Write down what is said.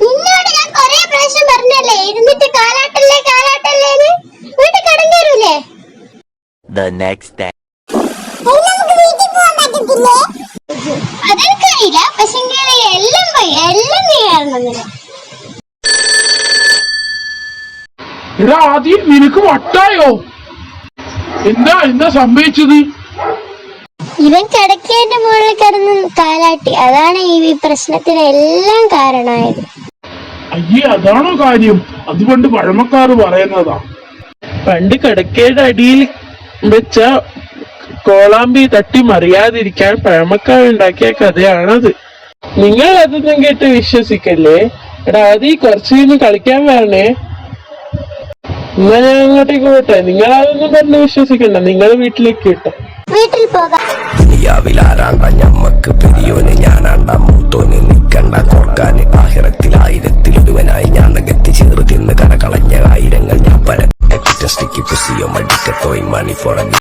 നിന്നോട് ഞാൻ കൊറേ പ്രാവശ്യം പറഞ്ഞല്ലേ ഇരുന്നിട്ട് കാലാട്ടല്ലേ കാലാട്ടല്ലേന്ന്. വീട്ടിൽ കടങ്ങേറൂലേ? അതെനിക്കറിയില്ല, പക്ഷെ എല്ലാം പോയി, എല്ലാം നീ കാരണം. എടാ ആദ്യം നിനക്ക് വട്ടായോ? എന്താ സംഭവിച്ചത്? ഇവൻ കിടക്കേന്റെ മുകളിൽ കിടന്ന് കാലാട്ടി, അതാണ് ഈ പ്രശ്നത്തിന് എല്ലാം കാരണമായത്. അയ്യേ, അതാണോ കാര്യം? അതുകൊണ്ട് പഴമക്കാർ പറയുന്നതാ. പണ്ട് കിടക്കയുടെ അടിയിൽ വെച്ച കോളാമ്പി തട്ടി മറിയാതിരിക്കാൻ പഴമക്കാരുണ്ടാക്കിയ കഥയാണത്. നിങ്ങൾ അതൊന്നും കേട്ട് വിശ്വസിക്കല്ലേ. എടാ ആദ്യം കുറച്ചു കഴിഞ്ഞ് കളിക്കാൻ വരണേ. എന്നാ ഞാൻ അങ്ങോട്ടേക്ക് പോട്ടെ. നിങ്ങൾ അതൊന്നും പറഞ്ഞ് വിശ്വസിക്കണ്ട, നിങ്ങൾ വീട്ടിലേക്ക് കിട്ടും. വീട്ടിൽ പോകാം. ദുനിയാവിലാരാണ്ട ഞമ്മക്ക് പെരിയോന് ഞാനാണ്ട മൂത്തോന് നിക്കണ്ട കോർക്കാന് ആഹിറത്തിൽ ആയിരത്തിലൊരുവനായി ഞാൻ നകത്തി ചേർന്ന് കരകളഞ്ഞ ആയിരങ്ങൾ ഞാൻ പരസ്റ്റിക്ക് പുസിയോ മടിക്കത്തോയ് മണി ഫോർ